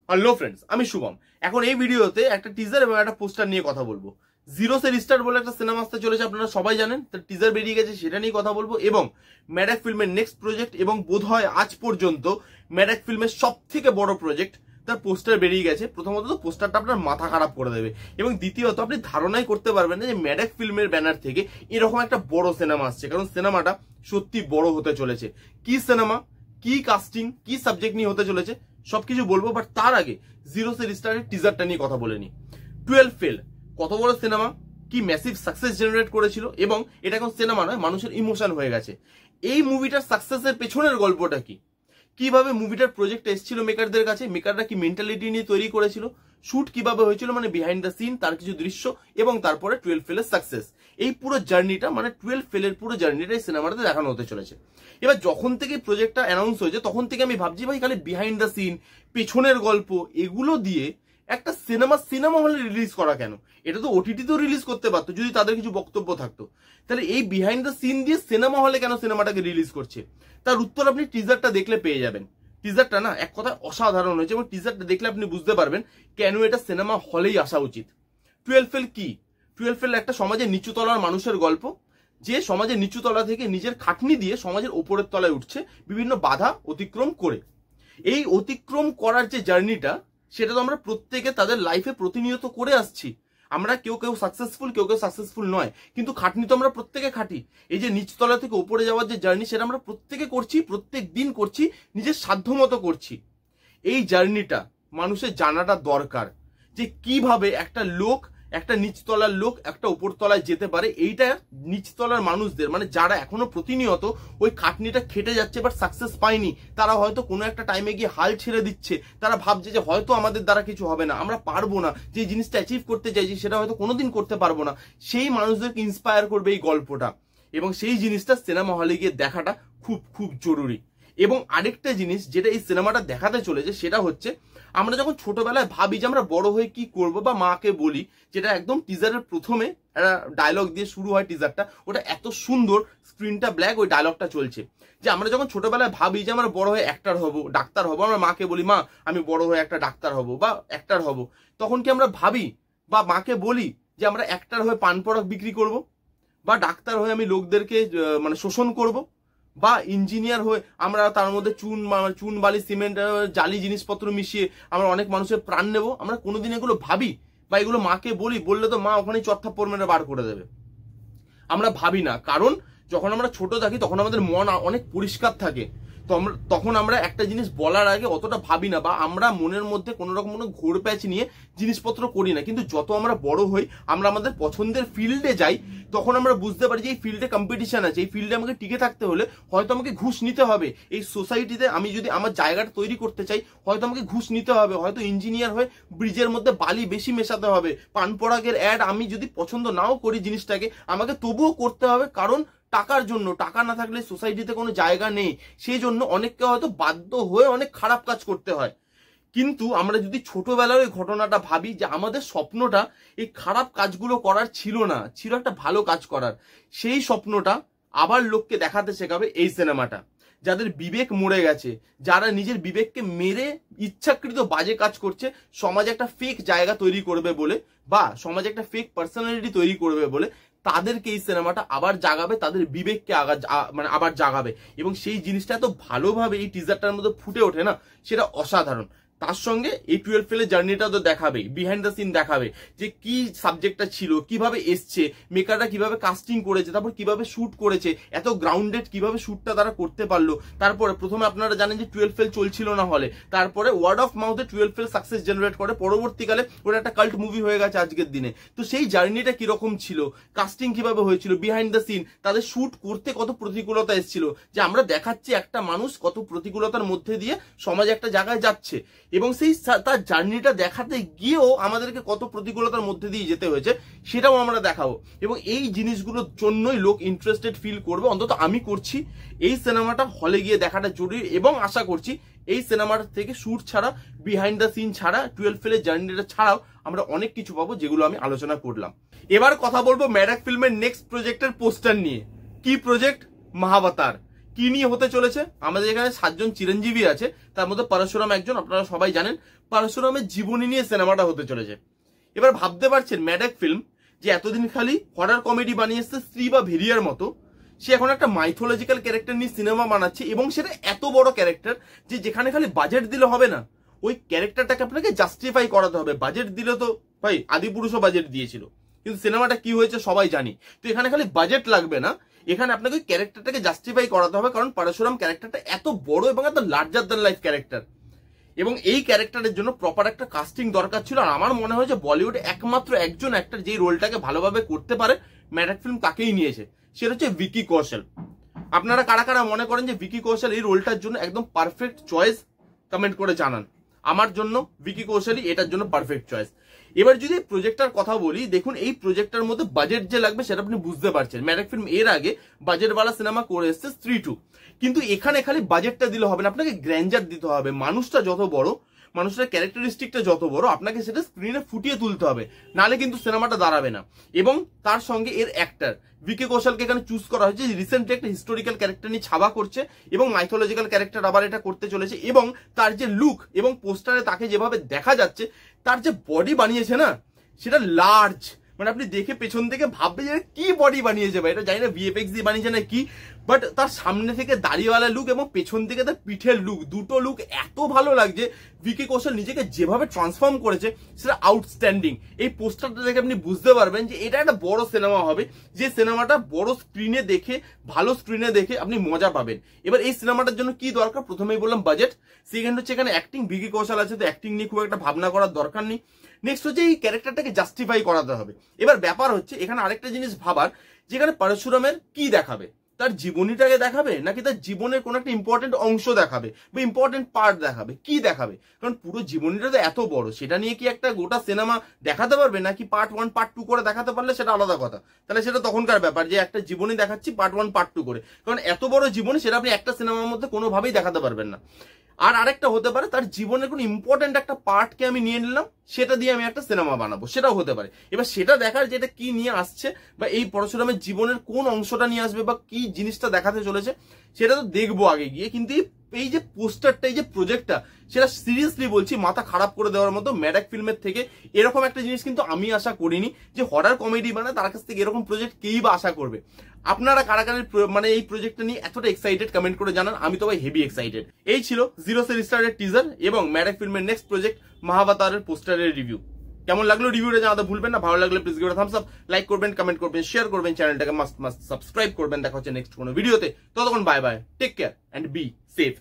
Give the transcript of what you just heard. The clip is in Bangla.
হ্যালো ফ্রেন্ডস, আমি শুভম। এখন এই ভিডিওতে একটা টিজার এবং একটা পোস্টার নিয়ে কথা বলবো। জিরো সে রিস্টার্ট বলে একটা সিনেমা আসতে চলেছে, আপনারা সবাই জানেন। তার টিজার বেরিয়ে গেছে, সেটা নিয়ে কথা বলবো। এবং ম্যাডাক ফিল্মের নেক্সট প্রজেক্ট এবং বোধহয় আজ পর্যন্ত ম্যাডাক ফিল্মের সব থেকে বড় প্রজেক্ট, তার পোস্টার বেরিয়ে গেছে। প্রথমত তো পোস্টারটা আপনার মাথা খারাপ করে দেবে, এবং দ্বিতীয়ত আপনি ধারণাই করতে পারবেন না যে ম্যাডাক ফিল্মের ব্যানার থেকে এরকম একটা বড় সিনেমা আসছে। কারণ সিনেমাটা সত্যি বড় হতে চলেছে। কি সিনেমা, কি কাস্টিং, কি সাবজেক্ট নিয়ে হতে চলেছে সবকিছু বলবো। বাট তার আগে জিরো সে রিস্টার্টের টিজারটা নিয়ে কথা বলে নি। 12 ফেল কত বড় সিনেমা, কি ম্যাসিভ সাকসেস জেনারেট করেছিল, এবং এটা এখন সিনেমা নয়, মানুষের ইমোশন হয়ে গেছে। এই মুভিটার সাকসেসের পেছনের গল্পটা কি, কিভাবে মুভিটার প্রজেক্ট এসেছিল মেকারদের কাছে, মেকাররা কি মেন্টালিটি নিয়ে তৈরি করেছিল, শুট কিভাবে হয়েছিল, মানে বিহাইন্ড দ্য সিন, তার কিছু দৃশ্য, এবং তারপরে 12 ফেলের সাকসেস। এই পুরো জার্নিটা, মানে 12 ফেলের পুরো জার্নিটা এই সিনেমাটাতে দেখানো হতে চলেছে। এবার যখন থেকে প্রজেক্টটা অ্যানাউন্স হয়েছে তখন থেকে আমি ভাবছি, ভাই খালি বিহাইন্ড দ্য সিন, পেছনের গল্প, এগুলো দিয়ে একটা সিনেমা হলে রিলিজ করা কেন? এটা তো ওটিটিতেও রিলিজ করতে পারতো যদি তাদের কিছু বক্তব্য থাকতো। তাহলে এই বিহাইন্ড দ্য সিন দিয়ে সিনেমা হলে কেন সিনেমাটাকে রিলিজ করছে? তার উত্তর আপনি টিজারটা দেখলে পেয়ে যাবেন। টিজারটা না এক কথায় অসাধারণ হয়েছে, এবং টিজারটা দেখলে আপনি বুঝতে পারবেন কেন এটা সিনেমা হলেই আসা উচিত। 12 ফেল কি? 12 ফেল একটা সমাজের নিচু তলার মানুষের গল্প, যে সমাজের নিচু তলা থেকে নিজের খাটনি দিয়ে সমাজের উপরের তলায় উঠছে বিভিন্ন বাধা অতিক্রম করে। এই অতিক্রম করার যে জার্নিটা, সেটা তো আমরা প্রত্যেকে তাদের লাইফে প্রতিনিয়ত করে আসছি। আমরা কেউ কেউ সাকসেসফুল, কেউ কেউ সাকসেসফুল নয়, কিন্তু খাটনি তো আমরা প্রত্যেকে খাটি। এই যে নিচতলা থেকে উপরে যাওয়ার যে জার্নি, সেটা আমরা প্রত্যেকে করছি, প্রত্যেক দিন করছি, নিজের সাধ্যমতো করছি। এই জার্নিটা মানুষের জানাটা দরকার, যে কিভাবে একটা লোক, একটা নিচতলার লোক একটা উপরতলায় যেতে পারে। এইটা নিচতলার মানুষদের, মানে যারা এখনো প্রতিনিয়ত ওই খাটনিটা খেটে যাচ্ছে বাট সাকসেস পায়নি, তারা হয়তো কোনো একটা টাইমে গিয়ে হাল ছেড়ে দিচ্ছে। তারা ভাবছে যে হয়তো আমাদের দ্বারা কিছু হবে না, আমরা পারবো না, যে জিনিসটা অ্যাচিভ করতে চাইছি সেটা হয়তো কোনোদিন করতে পারবো না। সেই মানুষদেরকে ইন্সপায়ার করবে এই গল্পটা, এবং সেই জিনিসটা সিনেমা হলে গিয়ে দেখাটা খুব খুব জরুরি। এবং আরেকটা জিনিস যেটা এই সিনেমাটা দেখাতে চলেছে, সেটা হচ্ছে আমরা যখন ছোটবেলায় ভাবি যে আমরা বড় হয়ে কি করব, বা মাকে বলি, যেটা একদম টিজারের প্রথমে একটা ডায়লগ দিয়ে শুরু হয় টিজারটা, ওটা এত সুন্দর, স্ক্রিনটা ব্ল্যাক, ওই ডায়লগটা চলছে। যে আমরা যখন ছোটবেলায় ভাবি যে আমরা বড় হয়ে অ্যাক্টর হব, ডাক্তার হব, আমরা মাকে বলি, মা আমি বড় হয়ে একটা ডাক্তার হব বা অ্যাক্টর হব, তখন কি আমরা ভাবি বা মাকে বলি যে আমরা অ্যাক্টর হয়ে পান পরাগ বিক্রি করব, বা ডাক্তার হয়ে আমি লোকদেরকে মানে শোষণ করব, বা ইঞ্জিনিয়ার হয়ে আমরা তার মধ্যে চুন বালি সিমেন্ট জালি জিনিসপত্র মিশিয়ে আমরা অনেক মানুষের প্রাণ নেব? আমরা কোনোদিন এগুলো ভাবি বা এগুলো মাকে বলি? বললে তো মা ওখানেই চত্থাপ্পড় মেরে বার করে দেবে। আমরা ভাবি না, কারণ যখন আমরা ছোট থাকি তখন আমাদের মন অনেক পরিষ্কার থাকে। তখন আমরা একটা জিনিস বলার আগে অতটা ভাবি না, বা আমরা মনের মধ্যে কোনো রকম কোনো ঘোর প্যাচ নিয়ে জিনিসপত্র করি না। কিন্তু যত আমরা বড় হই, আমরা আমাদের পছন্দের ফিল্ডে যাই, তখন আমরা বুঝতে পারি যে এই ফিল্ডে কম্পিটিশন আছে, এই ফিল্ডে আমাকে টিকে থাকতে হলে হয়তো আমাকে ঘুষ নিতে হবে। এই সোসাইটিতে আমি যদি আমার জায়গাটা তৈরি করতে চাই, হয়তো আমাকে ঘুষ নিতে হবে, হয়তো ইঞ্জিনিয়ার হয়ে ব্রিজের মধ্যে বালি বেশি মেশাতে হবে, পান পরাগের অ্যাড আমি যদি পছন্দ নাও করি জিনিসটাকে, আমাকে তবুও করতে হবে, কারণ টাকার জন্য। টাকা না থাকলে সোসাইটিতে কোনো জায়গা নেই। সেই জন্য অনেককে হয়তো বাধ্য হয়ে অনেক খারাপ কাজ করতে হয়। কিন্তু আমরা যদি ছোটবেলার ওই ঘটনাটা ভাবি, যে আমাদের স্বপ্নটা এই খারাপ কাজগুলো করার ছিল না, ছিল একটা ভালো কাজ করার, সেই স্বপ্নটা আবার লোককে দেখাতে শেখাবে এই সিনেমাটা। যাদের বিবেক মরে গেছে, যারা নিজের বিবেককে মেরে ইচ্ছাকৃত বাজে কাজ করছে, সমাজে একটা ফেক জায়গা তৈরি করবে বলে, বা সমাজে একটা ফেক পার্সোনালিটি তৈরি করবে বলে, তাদেরকে এই সিনেমাটা আবার জাগাবে, তাদের বিবেককে মানে আবার জাগাবে। এবং সেই জিনিসটা এত ভালোভাবে এই টিজারটার মধ্যে ফুটে ওঠে না, সেটা অসাধারণ। তার সঙ্গে এই 12 ফেলের জার্নিটা তো দেখাবে, বিহাইন্ড দ্য সিন দেখাবে, যে কি সাবজেক্টটা ছিল, কিভাবে এসছে, মেকাররা কিভাবে কাস্টিং করেছে, তারপর কিভাবে শুট করেছে, এত গ্রাউন্ডেড কিভাবে শুটটা তারা করতে পারলো। তারপরে প্রথমে আপনারা জানেন যে 12 ফেল চলছিল না হলে, তারপরে ওয়ার্ড অফ মাউথে 12 ফেল সাকসেস জেনারেট করে, পরবর্তীকালে ওটা একটা কাল্ট মুভি হয়ে গেছে আজকের দিনে। তো সেই জার্নিটা কিরকম ছিল, কাস্টিং কিভাবে হয়েছিল, বিহাইন্ড দ্য সিন, তাদের শুট করতে কত প্রতিকূলতা এসেছিল, যে আমরা দেখাচ্ছি একটা মানুষ কত প্রতিকূলতার মধ্যে দিয়ে সমাজে একটা জায়গায় যাচ্ছে, এবং সেই তার জার্নিটা দেখাতে গিয়েও আমাদেরকে কত প্রতিকূলতার মধ্যে দিয়ে যেতে হয়েছে সেটাও আমরা দেখাবো। এবং এই জিনিসগুলোর জন্যই লোক ইন্টারেস্টেড ফিল করবে, অন্তত আমি করছি। এই সিনেমাটা হলে গিয়ে দেখাটা জরুরি, এবং আশা করছি এই সিনেমাটা থেকে শুট ছাড়া, বিহাইন্ড দ্য সিন ছাড়া, 12 ফেলের জার্নিটা ছাড়াও আমরা অনেক কিছু পাবো, যেগুলো আমি আলোচনা করলাম। এবার কথা বলবো ম্যাডাক ফিল্মের নেক্সট প্রজেক্টের পোস্টার নিয়ে। কি প্রজেক্ট? মহাবতার। কি নিয়ে হতে চলেছে। আমাদের এখানে 7 জন চিরঞ্জীবী আছে, তার মধ্যে পরশুরাম একজন, আপনারা সবাই জানেন। পরশুরামের জীবনী নিয়ে সিনেমাটা হতে চলেছে। এবার ভাবতে পারছেন ম্যাডাক ফিল্ম যে এতদিন খালি হরার কমেডি বানিয়ে এসছে স্ত্রী বা ভেরিয়ার মতো, সে এখন একটা মাইথোলজিক্যাল ক্যারেক্টার নিয়ে সিনেমা বানাচ্ছে, এবং সেটা এত বড় ক্যারেক্টার যে যেখানে খালি বাজেট দিলে হবে না, ওই ক্যারেক্টারটাকে আপনাকে জাস্টিফাই করাতে হবে। বাজেট দিলে তো ভাই আদিপুরুষও বাজেট দিয়েছিল, কিন্তু সিনেমাটা কি হয়েছে সবাই জানি। তো এখানে খালি বাজেট লাগবে না, এখানে আপনাকে ওই ক্যারেক্টারটাকে জাস্টিফাই করাতে হবে, কারণ পরশুরাম ক্যারেক্টারটা এত বড় এবং এত লার্জার দ্যান লাইফ ক্যারেক্টার, এবং এই ক্যারেক্টারের জন্য প্রপার একটা কাস্টিং দরকার ছিল। আর আমার মনে হয় যে বলিউডে একমাত্র একজন অ্যাক্টর যেই রোলটাকে ভালোভাবে করতে পারে, ম্যাডাক ফিল্ম তাকেই নিয়েছে, সেটা হচ্ছে ভিকি কৌশল। আপনারা কারা কারা মনে করেন যে ভিকি কৌশল এই রোলটার জন্য একদম পারফেক্ট চয়েস, কমেন্ট করে জানান। আমার জন্য ভিকি কৌশলই এটার জন্য পারফেক্ট চয়েস। এবার যদি প্রজেক্টটার কথা বলি, দেখুন এই প্রজেক্টটার মধ্যে বাজেট যে লাগবে সেটা আপনি বুঝতে পারছেন। ম্যাডাক ফিল্ম এর আগে বাজেটওয়ালা সিনেমা করে এসছে স্ত্রী 2, কিন্তু এখানে খালি বাজেটটা দিলে হবে না, আপনাকে গ্র্যান্ডার দিতে হবে। মানুষটা যত বড়, মানুষের ক্যারেক্টারিস্টিকটা যত বড়, আপনাকে সেটা স্ক্রিনে ফুটিয়ে তুলতে হবে, নালে কিন্তু সিনেমাটা দাঁড়াবে না। এবং তার সঙ্গে এর অ্যাক্টর ভিকি কৌশলকে এখানে চুজ করা হয়েছে, রিসেন্টলি একটা হিস্টোরিক্যাল ক্যারেক্টার নিয়ে ছাবা করছে এবং মাইথোলজিক্যাল ক্যারেক্টার আবার এটা করতে চলেছে। এবং তার যে লুক এবং পোস্টারে তাকে যেভাবে দেখা যাচ্ছে, তার যে বডি বানিয়েছে না, সেটা লার্জ, মানে আপনি দেখে পেছন থেকে ভাববে যে কি বডি বানিয়েছে ভাই, এটা জানি না ভিএফএক্স দিয়ে বানিয়েছে না কি, বাট তার সামনে থেকে দাড়িওয়ালা লুক এবং পেছন থেকে তার পিঠের লুক, দুটো লুক এত ভালো লাগছে। ভিকি কৌশল নিজেকে যেভাবে ট্রান্সফর্ম করেছে সেটা আউটস্ট্যান্ডিং। এই পোস্টারটা দেখে আপনি বুঝতে পারবেন যে এটা একটা বড় সিনেমা হবে, যে সিনেমাটা বড় স্ক্রিনে দেখে, ভালো স্ক্রিনে দেখে আপনি মজা পাবেন। এবার এই সিনেমাটার জন্য কি দরকার, প্রথমেই বললাম বাজেট, সেকেন্ড হচ্ছে এখানে অ্যাক্টিং। ভিকি কৌশল আছে, তো অ্যাক্টিং নিয়ে খুব একটা ভাবনা করার দরকার নেই। নেক্সট হচ্ছে এই ক্যারেক্টারটাকে জাস্টিফাই করাতে হবে। এবার ব্যাপার হচ্ছে এখানে আরেকটা জিনিস ভাবার, যেখানে পরশুরামের কি দেখাবে, তার জীবনীটাকে দেখাবে নাকি তার জীবনের কোন একটা ইম্পর্টেন্ট অংশ দেখাবে বা ইম্পর্টেন্ট পার্ট দেখাবে, কি দেখাবে? কারণ পুরো জীবনীটা তো এত বড়, সেটা নিয়ে কি একটা গোটা সিনেমা দেখাতে পারবে, নাকি পার্ট 1 পার্ট 2 করে দেখাতে পারলে সেটা আলাদা কথা, তাহলে সেটা তখনকার ব্যাপার যে একটা জীবনী দেখাচ্ছি পার্ট 1 পার্ট 2 করে। কারণ এত বড় জীবনী সেটা আপনি একটা সিনেমার মধ্যে কোনোভাবেই দেখাতে পারবেন না। আর আরেকটা হতে পারে তার জীবনের কোন ইম্পর্টেন্ট একটা পার্টকে আমি নিয়ে নিলাম, সেটা দিয়ে আমি একটা সিনেমা বানাবো, সেটাও হতে পারে। এবার সেটা দেখার যে এটা কি নিয়ে আসছে বা এই পরশুরামের জীবনের কোন অংশটা নিয়ে আসবে বা কি জিনিসটা দেখাতে চলেছে, সেটা তো দেখবো আগে গিয়ে। কিন্তু এই যে পোস্টারটা, এই যে প্রজেক্টটা, সেটা সিরিয়াসলি বলছি মাথা খারাপ করে দেওয়ার মতো। ম্যাডাক ফিল্মের থেকে এরকম একটা জিনিস কিন্তু আমি আশা করিনি, যে হরার কমেডি বানায় তার কাছ থেকে এরকম প্রজেক্ট কেই বা আশা করবে। আপনারা কারাগারের মানে এই প্রজেক্টটা নিয়ে এতটা এক্সাইটেড কমেন্ট করে জানান, আমি তো ভাই হেভি এক্সাইটেড। এই ছিল জিরো সে রিস্টার্টের টিজার এবং ম্যাডাক ফিল্মের নেক্সট প্রজেক্ট মহাবতারের পোস্টারের রিভিউ। কেমন লাগলো রিভিউটা জানাতে ভুলবেন না। ভালো লাগলে please give it a Thums up, like করবেন, কমেন্ট করবেন, শেয়ার করবেন, চ্যানেলটাকে মাস্ট সাবস্ক্রাইব করবেন। দেখা হচ্ছে নেক্সট কোনো ভিডিওতে, ততক্ষণ bye bye, take care and be safe.